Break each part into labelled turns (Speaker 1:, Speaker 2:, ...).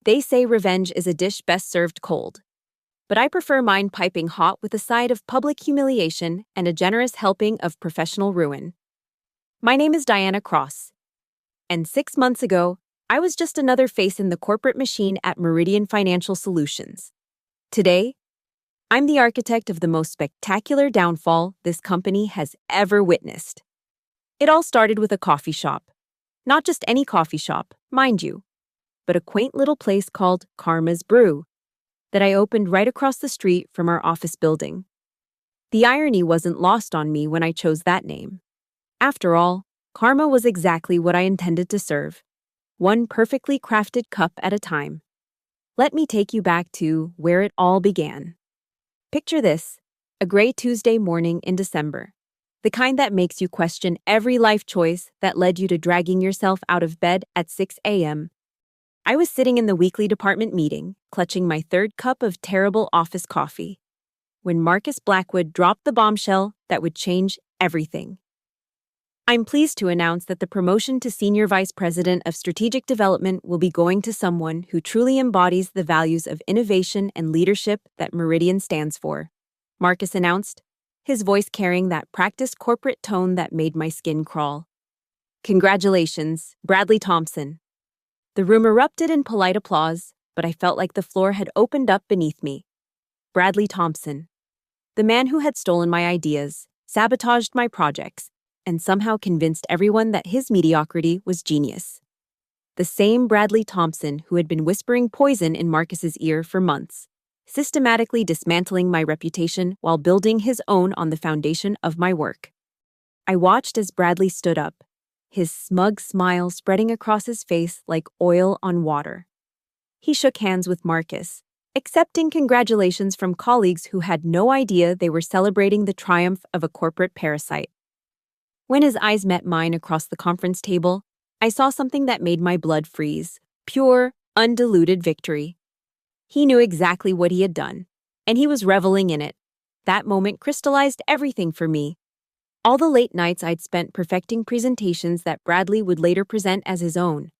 Speaker 1: They say revenge is a dish best served cold. But I prefer mine piping hot with a side of public humiliation and a generous helping of professional ruin. My name is Diana Cross. And 6 months ago, I was just another face in the corporate machine at Meridian Financial Solutions. Today, I'm the architect of the most spectacular downfall this company has ever witnessed. It all started with a coffee shop. Not just any coffee shop, mind you, but a quaint little place called Karma's Brew that I opened right across the street from our office building. The irony wasn't lost on me when I chose that name. After all, Karma was exactly what I intended to serve, one perfectly crafted cup at a time. Let me take you back to where it all began. Picture this, a gray Tuesday morning in December, the kind that makes you question every life choice that led you to dragging yourself out of bed at 6 a.m. I was sitting in the weekly department meeting, clutching my third cup of terrible office coffee, when Marcus Blackwood dropped the bombshell that would change everything. I'm pleased to announce that the promotion to Senior Vice President of Strategic Development will be going to someone who truly embodies the values of innovation and leadership that Meridian stands for, Marcus announced, his voice carrying that practiced corporate tone that made my skin crawl. Congratulations, Bradley Thompson. The room erupted in polite applause, but I felt like the floor had opened up beneath me. Bradley Thompson, the man who had stolen my ideas, sabotaged my projects, and somehow convinced everyone that his mediocrity was genius. The same Bradley Thompson who had been whispering poison in Marcus's ear for months, systematically dismantling my reputation while building his own on the foundation of my work. I watched as Bradley stood up, his smug smile spreading across his face like oil on water. He shook hands with Marcus, accepting congratulations from colleagues who had no idea they were celebrating the triumph of a corporate parasite. When his eyes met mine across the conference table, I saw something that made my blood freeze. Pure, undiluted victory. He knew exactly what he had done, and he was reveling in it. That moment crystallized everything for me. All the late nights I'd spent perfecting presentations that Bradley would later present as his own.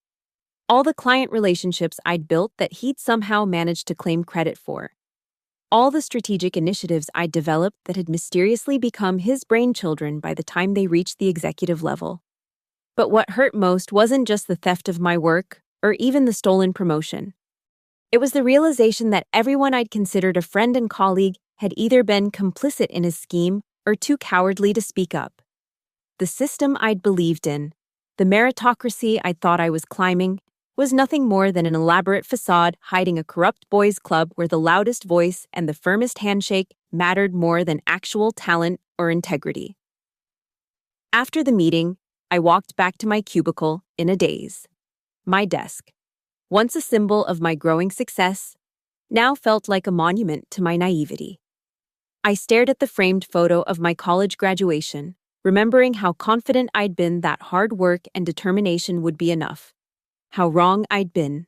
Speaker 1: All the client relationships I'd built that he'd somehow managed to claim credit for. All the strategic initiatives I'd developed that had mysteriously become his brainchildren by the time they reached the executive level. But what hurt most wasn't just the theft of my work, or even the stolen promotion. It was the realization that everyone I'd considered a friend and colleague had either been complicit in his scheme or too cowardly to speak up. The system I'd believed in, the meritocracy I thought I was climbing, was nothing more than an elaborate facade hiding a corrupt boys' club where the loudest voice and the firmest handshake mattered more than actual talent or integrity. After the meeting, I walked back to my cubicle in a daze. My desk, once a symbol of my growing success, now felt like a monument to my naivety. I stared at the framed photo of my college graduation, remembering how confident I'd been that hard work and determination would be enough. How wrong I'd been.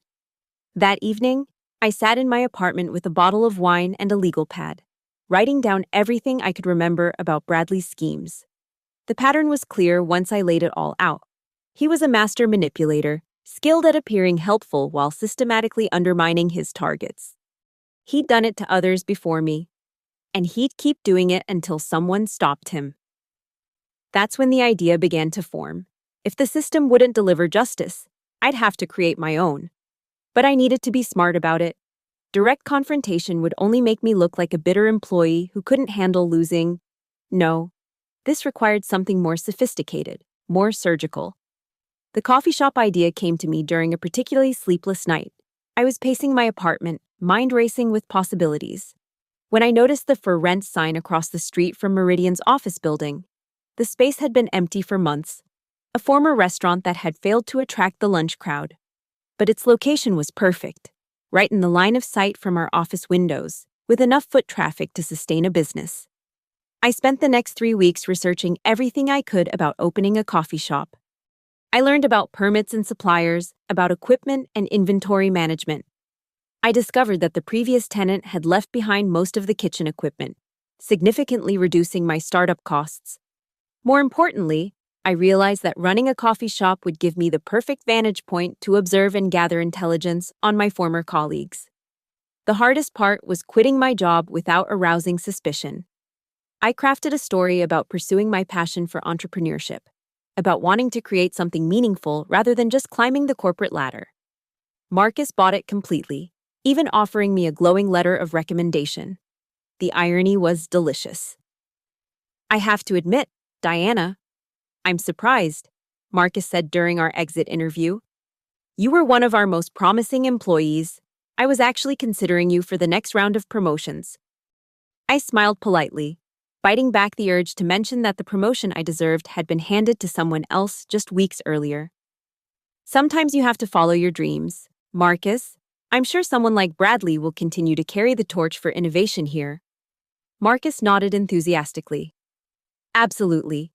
Speaker 1: That evening, I sat in my apartment with a bottle of wine and a legal pad, writing down everything I could remember about Bradley's schemes. The pattern was clear once I laid it all out. He was a master manipulator, skilled at appearing helpful while systematically undermining his targets. He'd done it to others before me, and he'd keep doing it until someone stopped him. That's when the idea began to form. If the system wouldn't deliver justice, I'd have to create my own. But I needed to be smart about it. Direct confrontation would only make me look like a bitter employee who couldn't handle losing. No, this required something more sophisticated, more surgical. The coffee shop idea came to me during a particularly sleepless night. I was pacing my apartment, mind racing with possibilities, when I noticed the for rent sign across the street from Meridian's office building. The space had been empty for months, a former restaurant that had failed to attract the lunch crowd. But its location was perfect, right in the line of sight from our office windows, with enough foot traffic to sustain a business. I spent the next 3 weeks researching everything I could about opening a coffee shop. I learned about permits and suppliers, about equipment and inventory management. I discovered that the previous tenant had left behind most of the kitchen equipment, significantly reducing my startup costs. More importantly, I realized that running a coffee shop would give me the perfect vantage point to observe and gather intelligence on my former colleagues. The hardest part was quitting my job without arousing suspicion. I crafted a story about pursuing my passion for entrepreneurship, about wanting to create something meaningful rather than just climbing the corporate ladder. Marcus bought it completely, even offering me a glowing letter of recommendation. The irony was delicious. I have to admit, Diana, I'm surprised, Marcus said during our exit interview. You were one of our most promising employees. I was actually considering you for the next round of promotions. I smiled politely, fighting back the urge to mention that the promotion I deserved had been handed to someone else just weeks earlier. Sometimes you have to follow your dreams, Marcus. I'm sure someone like Bradley will continue to carry the torch for innovation here. Marcus nodded enthusiastically. Absolutely.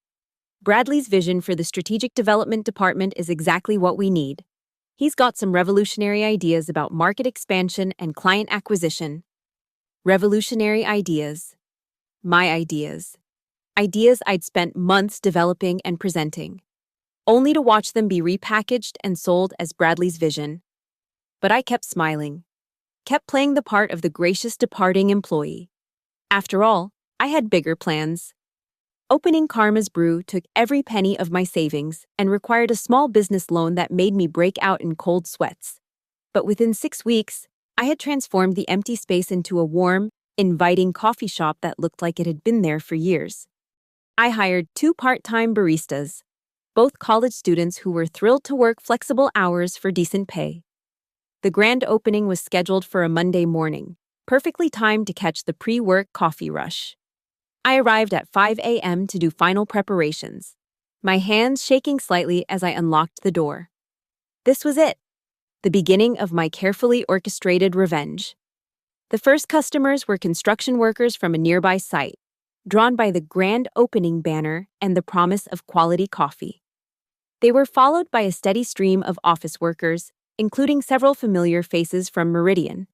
Speaker 1: Bradley's vision for the Strategic Development Department is exactly what we need. He's got some revolutionary ideas about market expansion and client acquisition. Revolutionary ideas. My ideas. Ideas I'd spent months developing and presenting, only to watch them be repackaged and sold as Bradley's vision. But I kept smiling, kept playing the part of the gracious departing employee. After all, I had bigger plans. Opening Karma's Brew took every penny of my savings and required a small business loan that made me break out in cold sweats. But within 6 weeks, I had transformed the empty space into a warm, inviting coffee shop that looked like it had been there for years. I hired 2 part-time baristas, both college students who were thrilled to work flexible hours for decent pay. The grand opening was scheduled for a Monday morning, perfectly timed to catch the pre-work coffee rush. I arrived at 5 a.m. to do final preparations, my hands shaking slightly as I unlocked the door. This was it, the beginning of my carefully orchestrated revenge. The first customers were construction workers from a nearby site, drawn by the grand opening banner and the promise of quality coffee. They were followed by a steady stream of office workers, including several familiar faces from Meridian.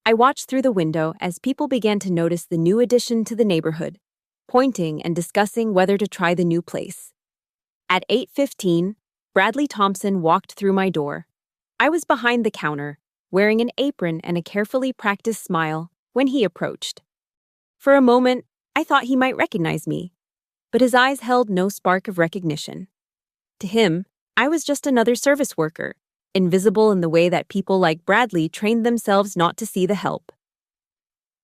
Speaker 1: I watched through the window as people began to notice the new addition to the neighborhood, pointing and discussing whether to try the new place. At 8:15, Bradley Thompson walked through my door. I was behind the counter, wearing an apron and a carefully practiced smile, when he approached. For a moment, I thought he might recognize me, but his eyes held no spark of recognition. To him, I was just another service worker, invisible in the way that people like Bradley trained themselves not to see the help.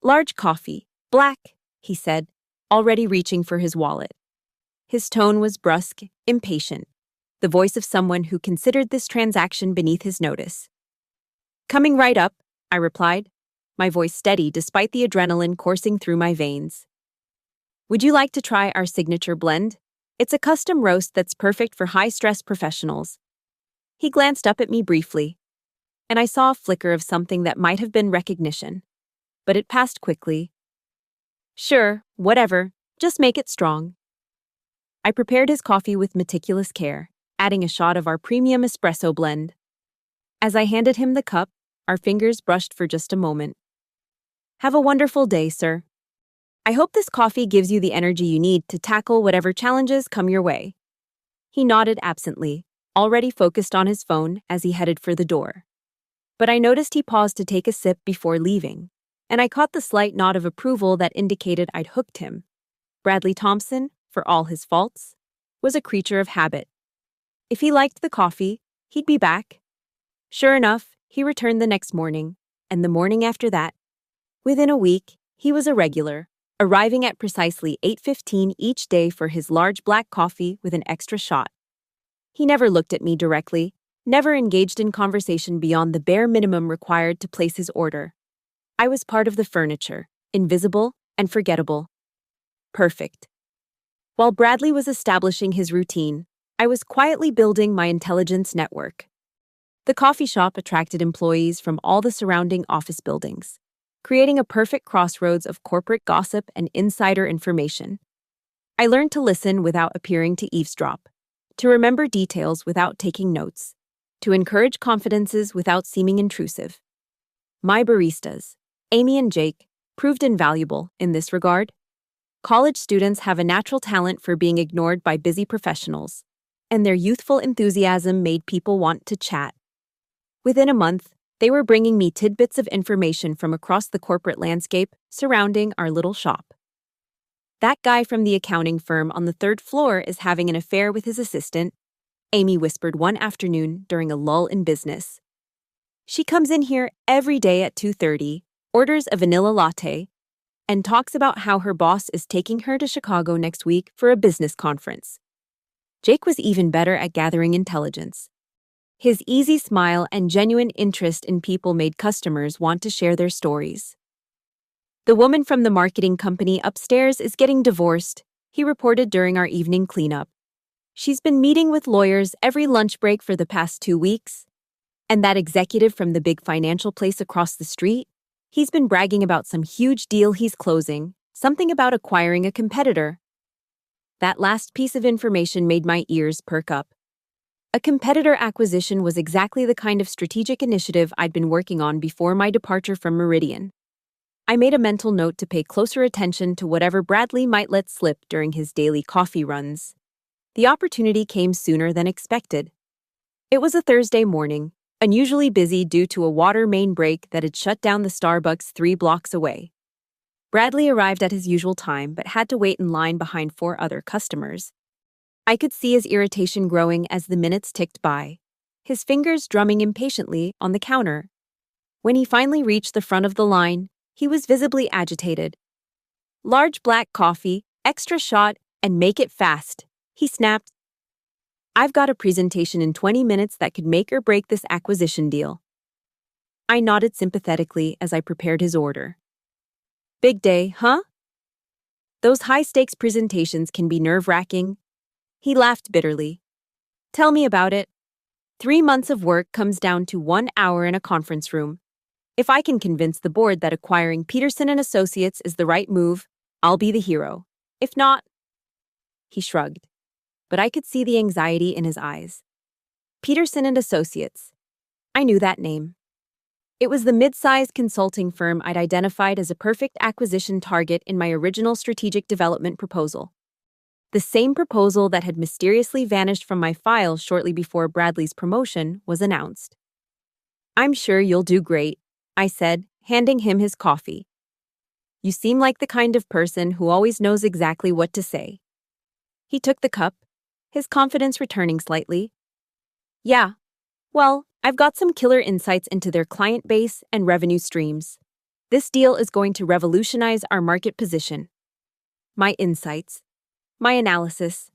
Speaker 1: Large coffee, black, he said, already reaching for his wallet. His tone was brusque, impatient, the voice of someone who considered this transaction beneath his notice. Coming right up, I replied, my voice steady despite the adrenaline coursing through my veins. Would you like to try our signature blend? It's a custom roast that's perfect for high-stress professionals. He glanced up at me briefly, and I saw a flicker of something that might have been recognition, but it passed quickly. Sure, whatever, just make it strong. I prepared his coffee with meticulous care, adding a shot of our premium espresso blend. As I handed him the cup, our fingers brushed for just a moment. Have a wonderful day, sir. I hope this coffee gives you the energy you need to tackle whatever challenges come your way. He nodded absently, already focused on his phone as he headed for the door. But I noticed he paused to take a sip before leaving, and I caught the slight nod of approval that indicated I'd hooked him. Bradley Thompson, for all his faults, was a creature of habit. If he liked the coffee, he'd be back. Sure enough, he returned the next morning, and the morning after that. Within a week, he was a regular, arriving at precisely 8:15 each day for his large black coffee with an extra shot. He never looked at me directly, never engaged in conversation beyond the bare minimum required to place his order. I was part of the furniture, invisible and forgettable. Perfect. While Bradley was establishing his routine, I was quietly building my intelligence network. The coffee shop attracted employees from all the surrounding office buildings, creating a perfect crossroads of corporate gossip and insider information. I learned to listen without appearing to eavesdrop, to remember details without taking notes, to encourage confidences without seeming intrusive. My baristas, Amy and Jake, proved invaluable in this regard. College students have a natural talent for being ignored by busy professionals, and their youthful enthusiasm made people want to chat. Within a month, they were bringing me tidbits of information from across the corporate landscape surrounding our little shop. That guy from the accounting firm on the third floor is having an affair with his assistant, Amy whispered one afternoon during a lull in business. She comes in here every day at 2:30, orders a vanilla latte, and talks about how her boss is taking her to Chicago next week for a business conference. Jake was even better at gathering intelligence. His easy smile and genuine interest in people made customers want to share their stories. The woman from the marketing company upstairs is getting divorced, he reported during our evening cleanup. She's been meeting with lawyers every lunch break for the past 2 weeks. And that executive from the big financial place across the street? He's been bragging about some huge deal he's closing, something about acquiring a competitor. That last piece of information made my ears perk up. A competitor acquisition was exactly the kind of strategic initiative I'd been working on before my departure from Meridian. I made a mental note to pay closer attention to whatever Bradley might let slip during his daily coffee runs. The opportunity came sooner than expected. It was a Thursday morning, unusually busy due to a water main break that had shut down the Starbucks 3 blocks away. Bradley arrived at his usual time but had to wait in line behind 4 other customers. I could see his irritation growing as the minutes ticked by, his fingers drumming impatiently on the counter. When he finally reached the front of the line, he was visibly agitated. "Large black coffee, extra shot, and make it fast," he snapped. "I've got a presentation in 20 minutes that could make or break this acquisition deal." I nodded sympathetically as I prepared his order. "Big day, huh? Those high-stakes presentations can be nerve-wracking." He laughed bitterly. "Tell me about it. 3 months of work comes down to 1 hour in a conference room. If I can convince the board that acquiring Peterson & Associates is the right move, I'll be the hero. If not..." He shrugged, but I could see the anxiety in his eyes. Peterson & Associates. I knew that name. It was the mid-sized consulting firm I'd identified as a perfect acquisition target in my original strategic development proposal. The same proposal that had mysteriously vanished from my file shortly before Bradley's promotion was announced. "I'm sure you'll do great," I said, handing him his coffee. "You seem like the kind of person who always knows exactly what to say." He took the cup, his confidence returning slightly. "Yeah. Well, I've got some killer insights into their client base and revenue streams. This deal is going to revolutionize our market position." My insights, my analysis,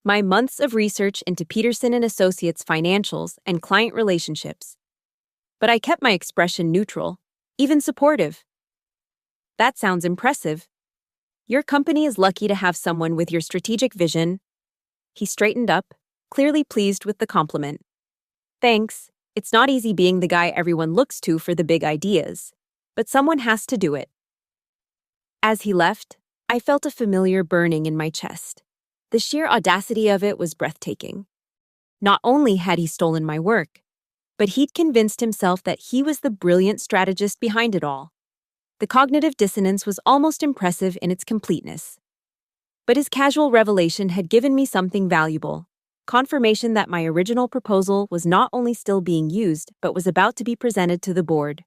Speaker 1: my months of research into Peterson & Associates' financials and client relationships. But I kept my expression neutral, even supportive. "That sounds impressive. Your company is lucky to have someone with your strategic vision." He straightened up, clearly pleased with the compliment. "Thanks. It's not easy being the guy everyone looks to for the big ideas, but someone has to do it." As he left, I felt a familiar burning in my chest. The sheer audacity of it was breathtaking. Not only had he stolen my work, but he'd convinced himself that he was the brilliant strategist behind it all. The cognitive dissonance was almost impressive in its completeness. But his casual revelation had given me something valuable, confirmation that my original proposal was not only still being used but was about to be presented to the board.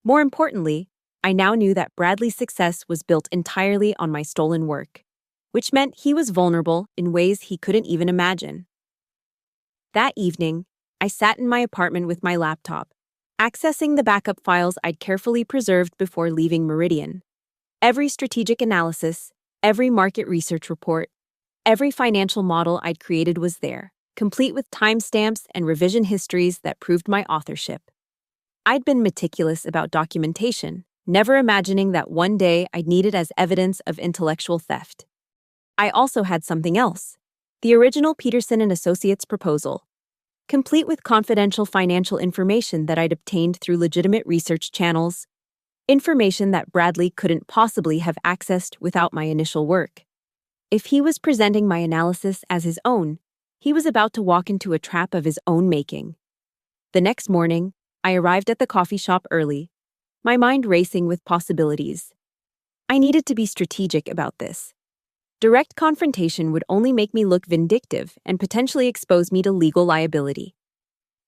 Speaker 1: More importantly, I now knew that Bradley's success was built entirely on my stolen work, which meant he was vulnerable in ways he couldn't even imagine. That evening, I sat in my apartment with my laptop, accessing the backup files I'd carefully preserved before leaving Meridian. Every strategic analysis, every market research report, every financial model I'd created was there, complete with timestamps and revision histories that proved my authorship. I'd been meticulous about documentation, never imagining that one day I'd need it as evidence of intellectual theft. I also had something else, the original Peterson & Associates proposal, complete with confidential financial information that I'd obtained through legitimate research channels, information that Bradley couldn't possibly have accessed without my initial work. If he was presenting my analysis as his own, he was about to walk into a trap of his own making. The next morning, I arrived at the coffee shop early, my mind racing with possibilities. I needed to be strategic about this. Direct confrontation would only make me look vindictive and potentially expose me to legal liability.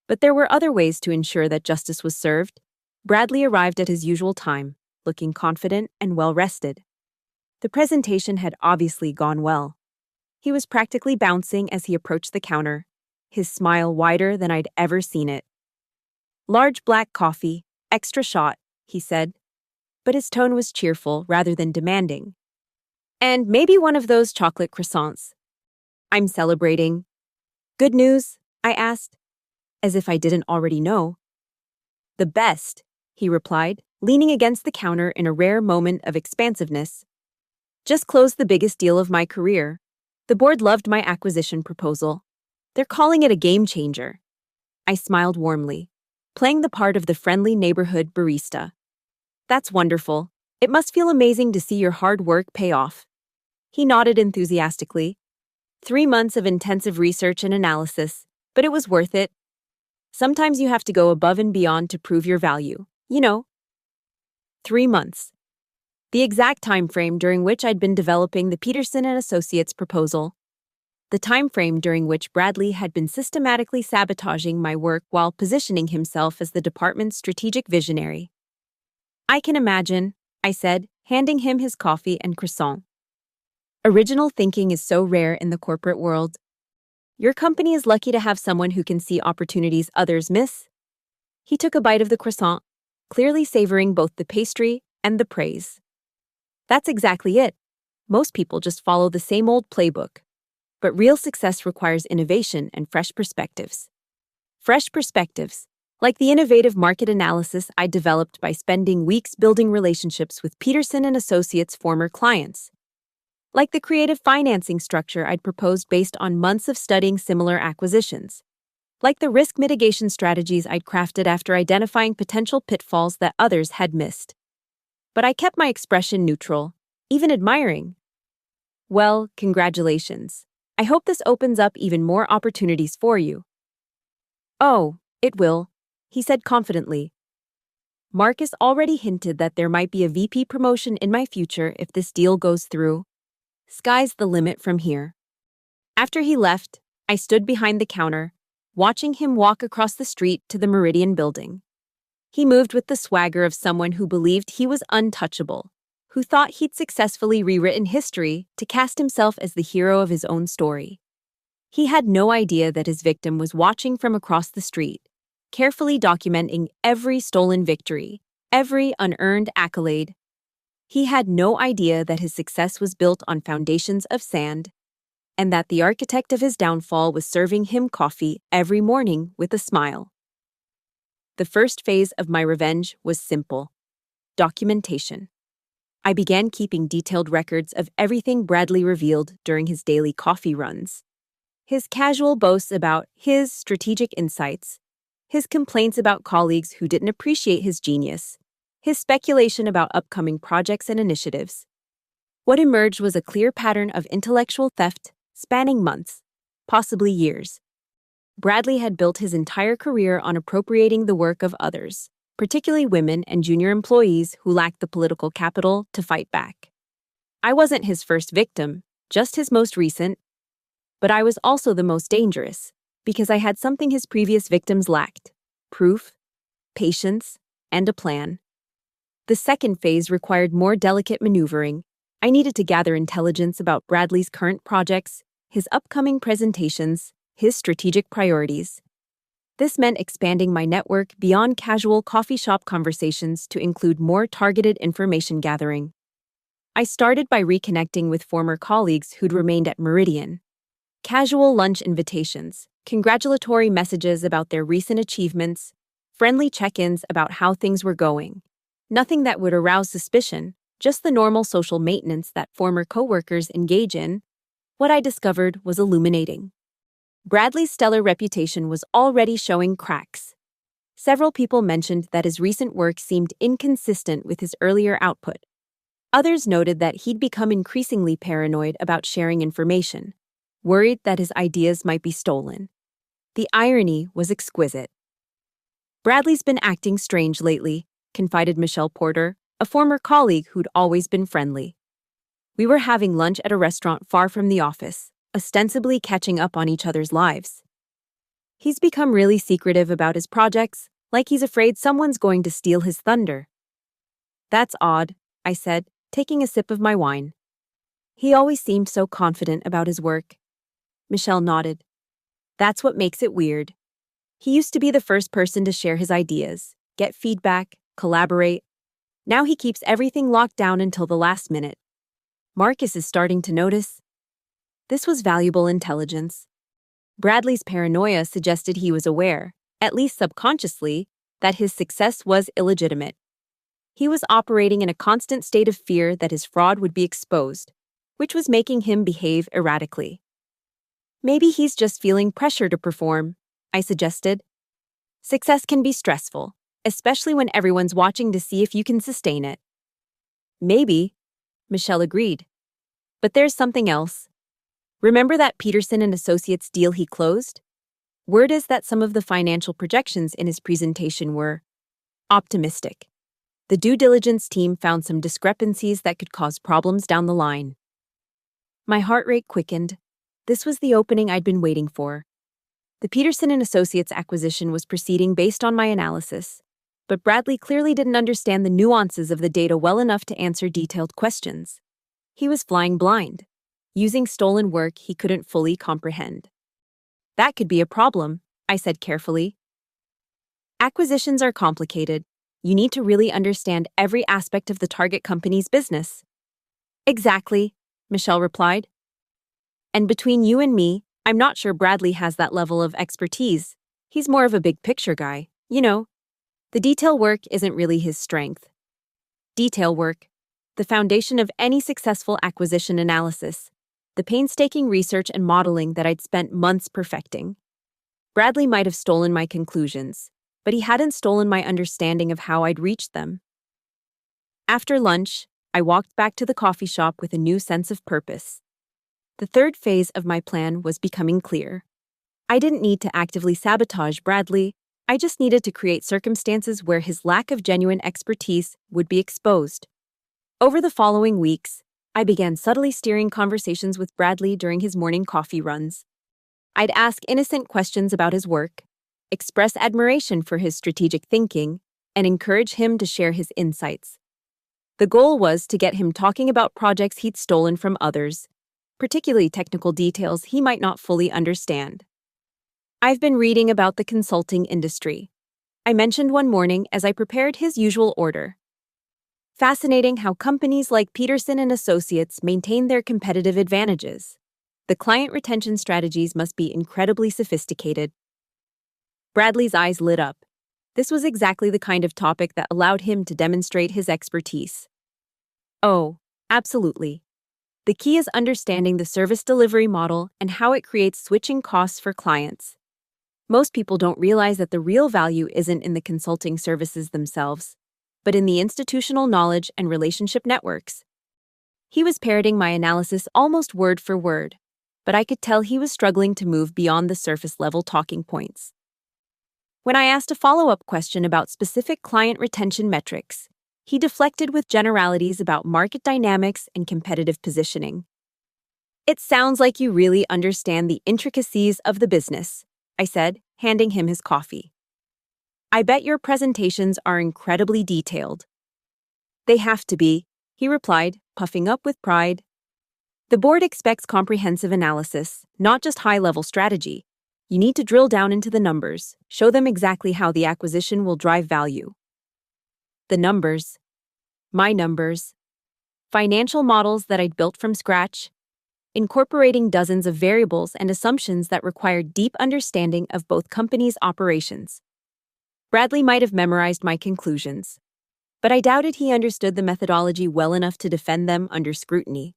Speaker 1: But there were other ways to ensure that justice was served. Bradley arrived at his usual time, looking confident and well-rested. The presentation had obviously gone well. He was practically bouncing as he approached the counter, his smile wider than I'd ever seen it. "Large black coffee, extra shot," he said, but his tone was cheerful rather than demanding. "And maybe one of those chocolate croissants." I'm celebrating. "Good news?" I asked, as if I didn't already know. "The best," he replied, leaning against the counter in a rare moment of expansiveness. "Just closed the biggest deal of my career. The board loved my acquisition proposal. They're calling it a game changer." I smiled warmly, playing the part of the friendly neighborhood barista. "That's wonderful. It must feel amazing to see your hard work pay off." He nodded enthusiastically. 3 months of intensive research and analysis, but it was worth it. Sometimes you have to go above and beyond to prove your value, you know. 3 months. The exact time frame during which I'd been developing the Peterson and Associates proposal. The time frame during which Bradley had been systematically sabotaging my work while positioning himself as the department's strategic visionary. "I can imagine," I said, handing him his coffee and croissant. "Original thinking is so rare in the corporate world. Your company is lucky to have someone who can see opportunities others miss." He took a bite of the croissant, clearly savoring both the pastry and the praise. "That's exactly it. Most people just follow the same old playbook. But real success requires innovation and fresh perspectives." Fresh perspectives, like the innovative market analysis I developed by spending weeks building relationships with Peterson and Associates' former clients. Like the creative financing structure I'd proposed based on months of studying similar acquisitions. Like the risk mitigation strategies I'd crafted after identifying potential pitfalls that others had missed. But I kept my expression neutral, even admiring. "Well, congratulations. I hope this opens up even more opportunities for you." "Oh, it will," he said confidently. "Marcus already hinted that there might be a VP promotion in my future if this deal goes through. Sky's the limit from here." After he left, I stood behind the counter, watching him walk across the street to the Meridian building. He moved with the swagger of someone who believed he was untouchable, who thought he'd successfully rewritten history to cast himself as the hero of his own story. He had no idea that his victim was watching from across the street, carefully documenting every stolen victory, every unearned accolade. He had no idea that his success was built on foundations of sand, and that the architect of his downfall was serving him coffee every morning with a smile. The first phase of my revenge was simple: documentation. I began keeping detailed records of everything Bradley revealed during his daily coffee runs. His casual boasts about his strategic insights, his complaints about colleagues who didn't appreciate his genius, his speculation about upcoming projects and initiatives. What emerged was a clear pattern of intellectual theft spanning months, possibly years. Bradley had built his entire career on appropriating the work of others, particularly women and junior employees who lacked the political capital to fight back. I wasn't his first victim, just his most recent. But I was also the most dangerous, because I had something his previous victims lacked: proof, patience, and a plan. The second phase required more delicate maneuvering. I needed to gather intelligence about Bradley's current projects, his upcoming presentations, his strategic priorities. This meant expanding my network beyond casual coffee shop conversations to include more targeted information gathering. I started by reconnecting with former colleagues who'd remained at Meridian. Casual lunch invitations, congratulatory messages about their recent achievements, friendly check-ins about how things were going. Nothing that would arouse suspicion, just the normal social maintenance that former coworkers engage in. What I discovered was illuminating. Bradley's stellar reputation was already showing cracks. Several people mentioned that his recent work seemed inconsistent with his earlier output. Others noted that he'd become increasingly paranoid about sharing information, worried that his ideas might be stolen. The irony was exquisite. "Bradley's been acting strange lately," confided Michelle Porter, a former colleague who'd always been friendly. We were having lunch at a restaurant far from the office, ostensibly catching up on each other's lives. He's become really secretive about his projects, like he's afraid someone's going to steal his thunder. That's odd, I said, taking a sip of my wine. He always seemed so confident about his work. Michelle nodded. That's what makes it weird. He used to be the first person to share his ideas, get feedback, collaborate. Now he keeps everything locked down until the last minute. Marcus is starting to notice. This was valuable intelligence. Bradley's paranoia suggested he was aware, at least subconsciously, that his success was illegitimate. He was operating in a constant state of fear that his fraud would be exposed, which was making him behave erratically. Maybe he's just feeling pressure to perform, I suggested. Success can be stressful, especially when everyone's watching to see if you can sustain it. Maybe, Michelle agreed. But there's something else. Remember that Peterson and Associates deal he closed? Word is that some of the financial projections in his presentation were optimistic. The due diligence team found some discrepancies that could cause problems down the line. My heart rate quickened. This was the opening I'd been waiting for. The Peterson and Associates acquisition was proceeding based on my analysis, but Bradley clearly didn't understand the nuances of the data well enough to answer detailed questions. He was flying blind, using stolen work he couldn't fully comprehend. That could be a problem, I said carefully. Acquisitions are complicated. You need to really understand every aspect of the target company's business. Exactly, Michelle replied. And between you and me, I'm not sure Bradley has that level of expertise. He's more of a big picture guy, you know. The detail work isn't really his strength. Detail work, the foundation of any successful acquisition analysis, the painstaking research and modeling that I'd spent months perfecting. Bradley might have stolen my conclusions, but he hadn't stolen my understanding of how I'd reached them. After lunch, I walked back to the coffee shop with a new sense of purpose. The third phase of my plan was becoming clear. I didn't need to actively sabotage Bradley. I just needed to create circumstances where his lack of genuine expertise would be exposed. Over the following weeks, I began subtly steering conversations with Bradley during his morning coffee runs. I'd ask innocent questions about his work, express admiration for his strategic thinking, and encourage him to share his insights. The goal was to get him talking about projects he'd stolen from others, particularly technical details he might not fully understand. I've been reading about the consulting industry, I mentioned one morning as I prepared his usual order. Fascinating how companies like Peterson and Associates maintain their competitive advantages. The client retention strategies must be incredibly sophisticated. Bradley's eyes lit up. This was exactly the kind of topic that allowed him to demonstrate his expertise. Oh, absolutely. The key is understanding the service delivery model and how it creates switching costs for clients. Most people don't realize that the real value isn't in the consulting services themselves, but in the institutional knowledge and relationship networks. He was parroting my analysis almost word for word, but I could tell he was struggling to move beyond the surface-level talking points. When I asked a follow-up question about specific client retention metrics, he deflected with generalities about market dynamics and competitive positioning. It sounds like you really understand the intricacies of the business, I said, handing him his coffee. I bet your presentations are incredibly detailed. They have to be, he replied, puffing up with pride. The board expects comprehensive analysis, not just high-level strategy. You need to drill down into the numbers, show them exactly how the acquisition will drive value. The numbers. My numbers. Financial models that I'd built from scratch, incorporating dozens of variables and assumptions that required deep understanding of both companies' operations. Bradley might have memorized my conclusions, but I doubted he understood the methodology well enough to defend them under scrutiny.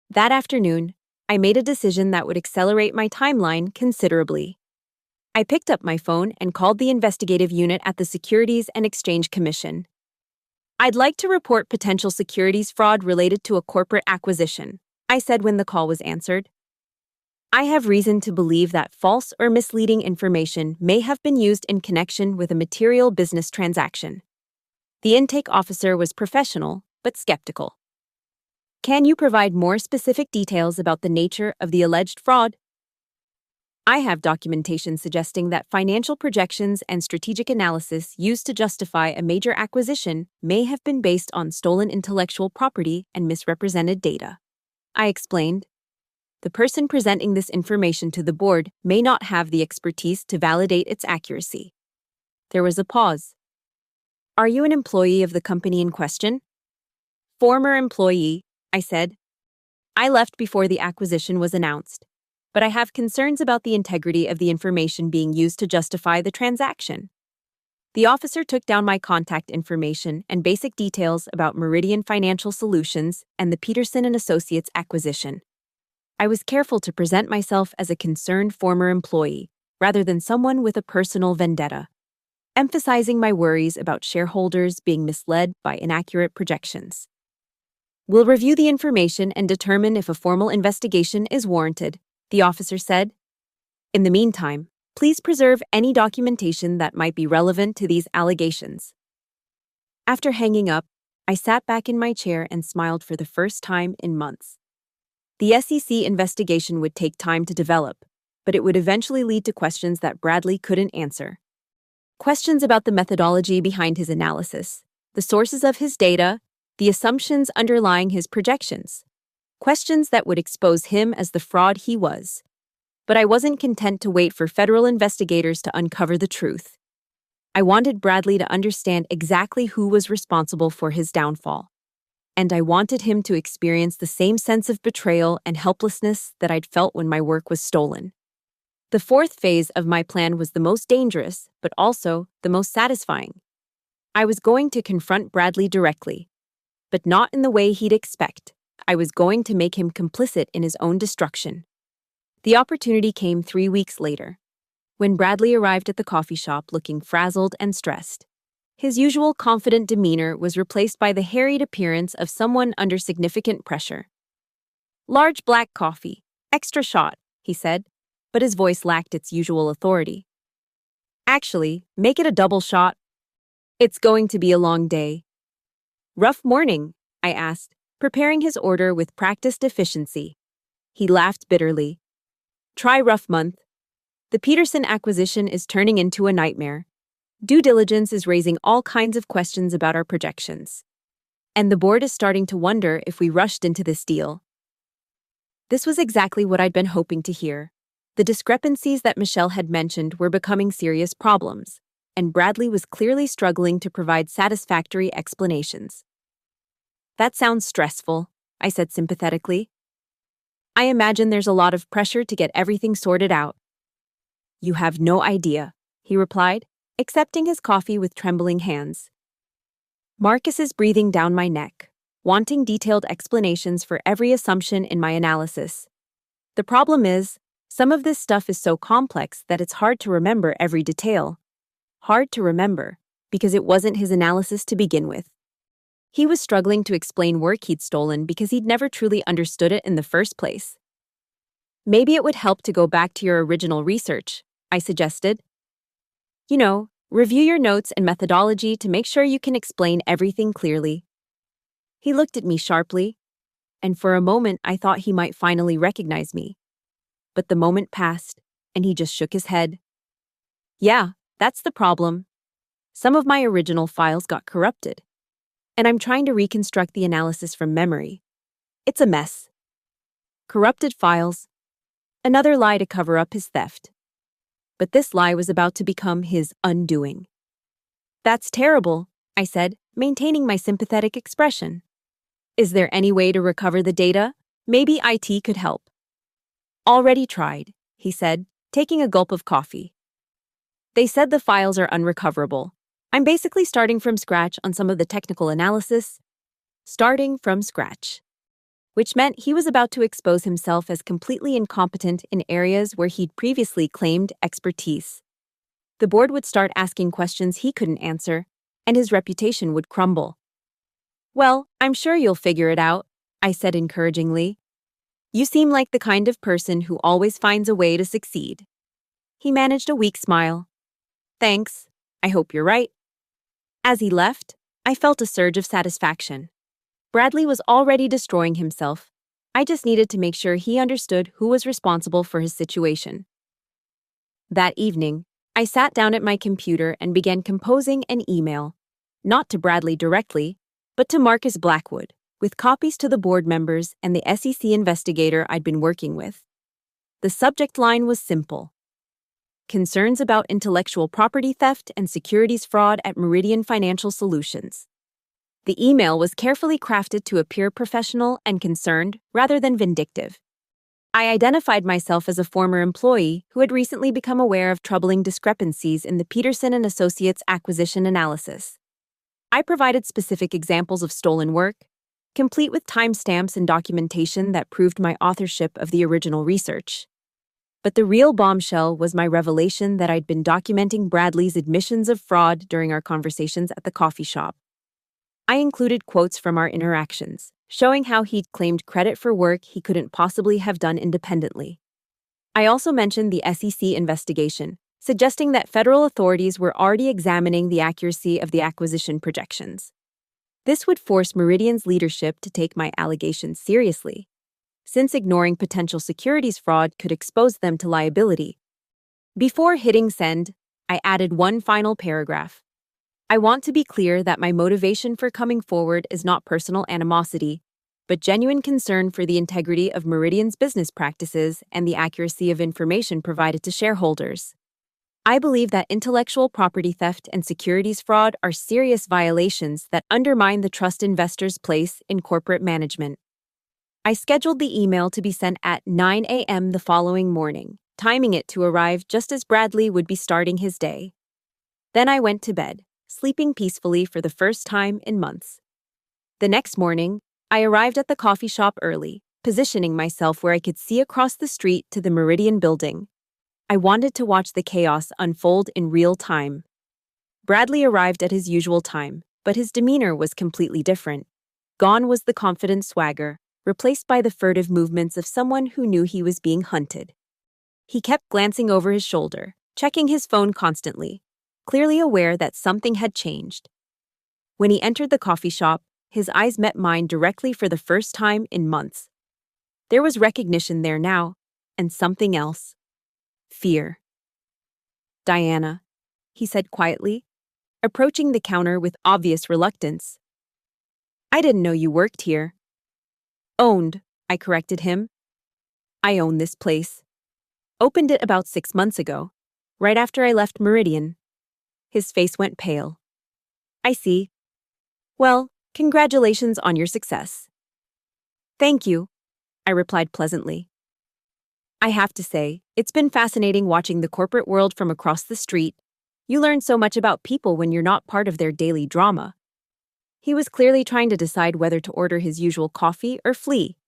Speaker 1: That afternoon, I made a decision that would accelerate my timeline considerably. I picked up my phone and called the investigative unit at the Securities and Exchange Commission. I'd like to report potential securities fraud related to a corporate acquisition, I said when the call was answered. I have reason to believe that false or misleading information may have been used in connection with a material business transaction. The intake officer was professional, but skeptical. Can you provide more specific details about the nature of the alleged fraud? I have documentation suggesting that financial projections and strategic analysis used to justify a major acquisition may have been based on stolen intellectual property and misrepresented data. I explained. The person presenting this information to the board may not have the expertise to validate its accuracy. There was a pause. Are you an employee of the company in question? Former employee, I said. I left before the acquisition was announced, but I have concerns about the integrity of the information being used to justify the transaction. The officer took down my contact information and basic details about Meridian Financial Solutions and the Peterson & Associates acquisition. I was careful to present myself as a concerned former employee, rather than someone with a personal vendetta, emphasizing my worries about shareholders being misled by inaccurate projections. We'll review the information and determine if a formal investigation is warranted, the officer said. In the meantime, please preserve any documentation that might be relevant to these allegations. After hanging up, I sat back in my chair and smiled for the first time in months. The SEC investigation would take time to develop, but it would eventually lead to questions that Bradley couldn't answer. Questions about the methodology behind his analysis, the sources of his data, the assumptions underlying his projections. Questions that would expose him as the fraud he was. But I wasn't content to wait for federal investigators to uncover the truth. I wanted Bradley to understand exactly who was responsible for his downfall. And I wanted him to experience the same sense of betrayal and helplessness that I'd felt when my work was stolen. The fourth phase of my plan was the most dangerous, but also the most satisfying. I was going to confront Bradley directly, but not in the way he'd expect. I was going to make him complicit in his own destruction. The opportunity came 3 weeks later, when Bradley arrived at the coffee shop looking frazzled and stressed. His usual confident demeanor was replaced by the harried appearance of someone under significant pressure. "Large black coffee, extra shot," he said, but his voice lacked its usual authority. "Actually, make it a double shot. It's going to be a long day." "Rough morning?" I asked, preparing his order with practiced efficiency. He laughed bitterly. "Try rough month. The Peterson acquisition is turning into a nightmare. Due diligence is raising all kinds of questions about our projections. And the board is starting to wonder if we rushed into this deal." This was exactly what I'd been hoping to hear. The discrepancies that Michelle had mentioned were becoming serious problems, and Bradley was clearly struggling to provide satisfactory explanations. "That sounds stressful," I said sympathetically. "I imagine there's a lot of pressure to get everything sorted out." "You have no idea," he replied, accepting his coffee with trembling hands. Marcus is breathing down my neck, wanting detailed explanations for every assumption in my analysis. The problem is, some of this stuff is so complex that it's hard to remember every detail. Hard to remember, because it wasn't his analysis to begin with. He was struggling to explain work he'd stolen because he'd never truly understood it in the first place. "Maybe it would help to go back to your original research," I suggested. "You know, review your notes and methodology to make sure you can explain everything clearly." He looked at me sharply, and for a moment I thought he might finally recognize me. But the moment passed, and he just shook his head. "Yeah, that's the problem. Some of my original files got corrupted, and I'm trying to reconstruct the analysis from memory. It's a mess." Corrupted files. Another lie to cover up his theft. But this lie was about to become his undoing. "That's terrible," I said, maintaining my sympathetic expression. "Is there any way to recover the data? Maybe IT could help." "Already tried," he said, taking a gulp of coffee. "They said the files are unrecoverable. I'm basically starting from scratch on some of the technical analysis." Starting from scratch. Which meant he was about to expose himself as completely incompetent in areas where he'd previously claimed expertise. The board would start asking questions he couldn't answer, and his reputation would crumble. "Well, I'm sure you'll figure it out," I said encouragingly. "You seem like the kind of person who always finds a way to succeed." He managed a weak smile. "Thanks. I hope you're right." As he left, I felt a surge of satisfaction. Bradley was already destroying himself. I just needed to make sure he understood who was responsible for his situation. That evening, I sat down at my computer and began composing an email, not to Bradley directly, but to Marcus Blackwood, with copies to the board members and the SEC investigator I'd been working with. The subject line was simple: concerns about intellectual property theft and securities fraud at Meridian Financial Solutions. The email was carefully crafted to appear professional and concerned rather than vindictive. I identified myself as a former employee who had recently become aware of troubling discrepancies in the Peterson & Associates acquisition analysis. I provided specific examples of stolen work, complete with timestamps and documentation that proved my authorship of the original research. But the real bombshell was my revelation that I'd been documenting Bradley's admissions of fraud during our conversations at the coffee shop. I included quotes from our interactions, showing how he'd claimed credit for work he couldn't possibly have done independently. I also mentioned the SEC investigation, suggesting that federal authorities were already examining the accuracy of the acquisition projections. This would force Meridian's leadership to take my allegations seriously, since ignoring potential securities fraud could expose them to liability. Before hitting send, I added one final paragraph. I want to be clear that my motivation for coming forward is not personal animosity, but genuine concern for the integrity of Meridian's business practices and the accuracy of information provided to shareholders. I believe that intellectual property theft and securities fraud are serious violations that undermine the trust investors place in corporate management. I scheduled the email to be sent at 9 a.m. the following morning, timing it to arrive just as Bradley would be starting his day. Then I went to bed, sleeping peacefully for the first time in months. The next morning, I arrived at the coffee shop early, positioning myself where I could see across the street to the Meridian building. I wanted to watch the chaos unfold in real time. Bradley arrived at his usual time, but his demeanor was completely different. Gone was the confident swagger, replaced by the furtive movements of someone who knew he was being hunted. He kept glancing over his shoulder, checking his phone constantly, clearly aware that something had changed. When he entered the coffee shop, his eyes met mine directly for the first time in months. There was recognition there now, and something else. Fear. "Diana," he said quietly, approaching the counter with obvious reluctance. "I didn't know you worked here." "Owned," I corrected him. "I own this place. Opened it about 6 months ago, right after I left Meridian." His face went pale. "I see. Well, congratulations on your success." "Thank you," I replied pleasantly. I have to say, it's been fascinating watching the corporate world from across the street. You learn so much about people when you're not part of their daily drama. He was clearly trying to decide whether to order his usual coffee or flee.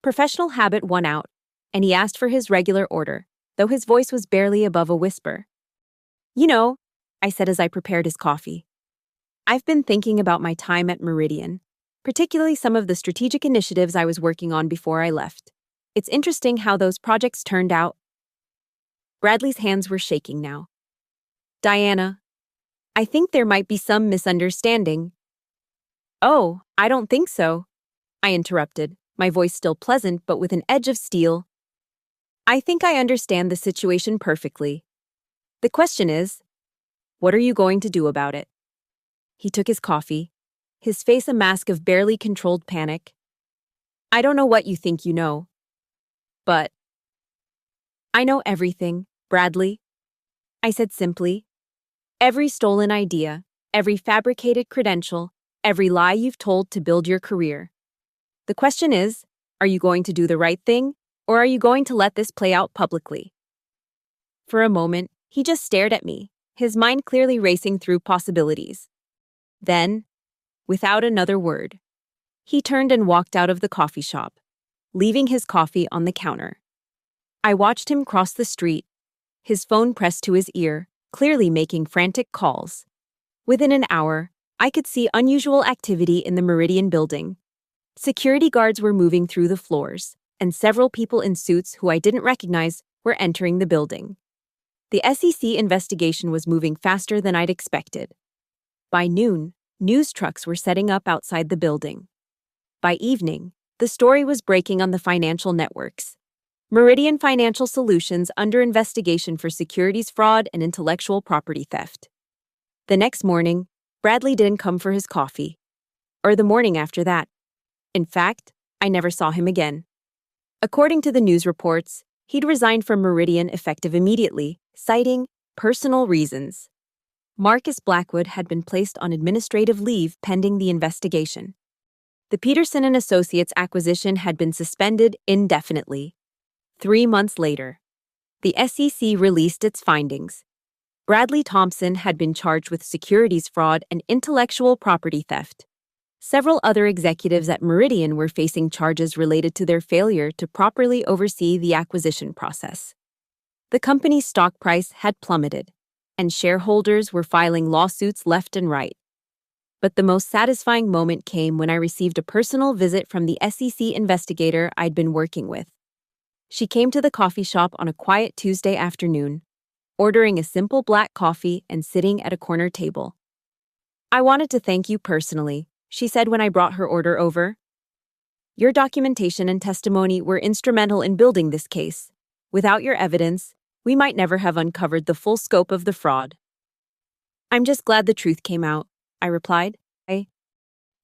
Speaker 1: Professional habit won out, and he asked for his regular order, though his voice was barely above a whisper. "You know," I said as I prepared his coffee, "I've been thinking about my time at Meridian, particularly some of the strategic initiatives I was working on before I left. It's interesting how those projects turned out." Bradley's hands were shaking now. "Diana, I think there might be some misunderstanding." "Oh, I don't think so," I interrupted, my voice still pleasant but with an edge of steel. "I think I understand the situation perfectly. The question is, what are you going to do about it?" He took his coffee, his face a mask of barely controlled panic. "I don't know what you think you know, but I know everything, Bradley," I said simply. "Every stolen idea, every fabricated credential, every lie you've told to build your career. The question is, are you going to do the right thing, or are you going to let this play out publicly?" For a moment, he just stared at me, his mind clearly racing through possibilities. Then, without another word, he turned and walked out of the coffee shop, leaving his coffee on the counter. I watched him cross the street, his phone pressed to his ear, clearly making frantic calls. Within an hour, I could see unusual activity in the Meridian building. Security guards were moving through the floors, and several people in suits who I didn't recognize were entering the building. The SEC investigation was moving faster than I'd expected. By noon, News trucks were setting up outside the building. By evening, the story was breaking on the financial networks. Meridian Financial Solutions under investigation for securities fraud and intellectual property theft. The next morning, Bradley didn't come for his coffee. Or the morning after that. In fact, I never saw him again. According to the news reports, he'd resigned from Meridian effective immediately, citing personal reasons. Marcus Blackwood had been placed on administrative leave pending the investigation. The Peterson & Associates acquisition had been suspended indefinitely. 3 months later, the SEC released its findings. Bradley Thompson had been charged with securities fraud and intellectual property theft. Several other executives at Meridian were facing charges related to their failure to properly oversee the acquisition process. The company's stock price had plummeted, and shareholders were filing lawsuits left and right. But the most satisfying moment came when I received a personal visit from the SEC investigator I'd been working with. She came to the coffee shop on a quiet Tuesday afternoon, ordering a simple black coffee and sitting at a corner table. "I wanted to thank you personally," she said when I brought her order over. "Your documentation and testimony were instrumental in building this case. Without your evidence, we might never have uncovered the full scope of the fraud." "I'm just glad the truth came out," I replied.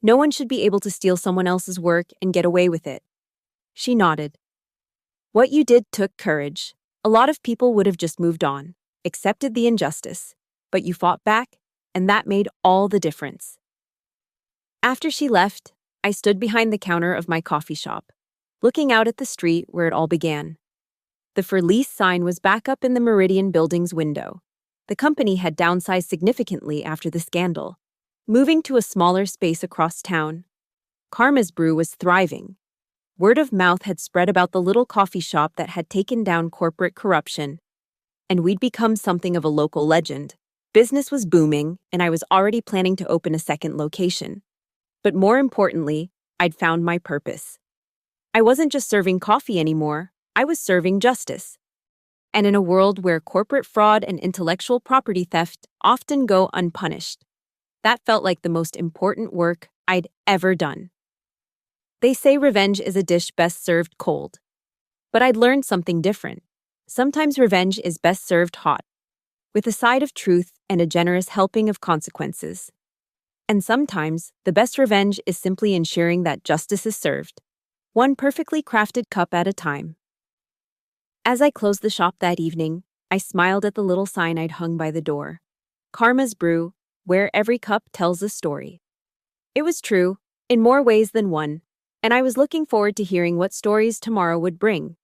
Speaker 1: "No one should be able to steal someone else's work and get away with it." She nodded. "What you did took courage. A lot of people would have just moved on, accepted the injustice, but you fought back, and that made all the difference." After she left, I stood behind the counter of my coffee shop, looking out at the street where it all began. The for lease sign was back up in the Meridian building's window. The company had downsized significantly after the scandal, moving to a smaller space across town. Karma's Brew was thriving. Word of mouth had spread about the little coffee shop that had taken down corporate corruption, and we'd become something of a local legend. Business was booming, and I was already planning to open a second location. But more importantly, I'd found my purpose. I wasn't just serving coffee anymore, I was serving justice. And in a world where corporate fraud and intellectual property theft often go unpunished, that felt like the most important work I'd ever done. They say revenge is a dish best served cold. But I'd learned something different. Sometimes revenge is best served hot, with a side of truth and a generous helping of consequences. And sometimes, the best revenge is simply ensuring that justice is served, one perfectly crafted cup at a time. As I closed the shop that evening, I smiled at the little sign I'd hung by the door. Karma's Brew, where every cup tells a story. It was true, in more ways than one, and I was looking forward to hearing what stories tomorrow would bring.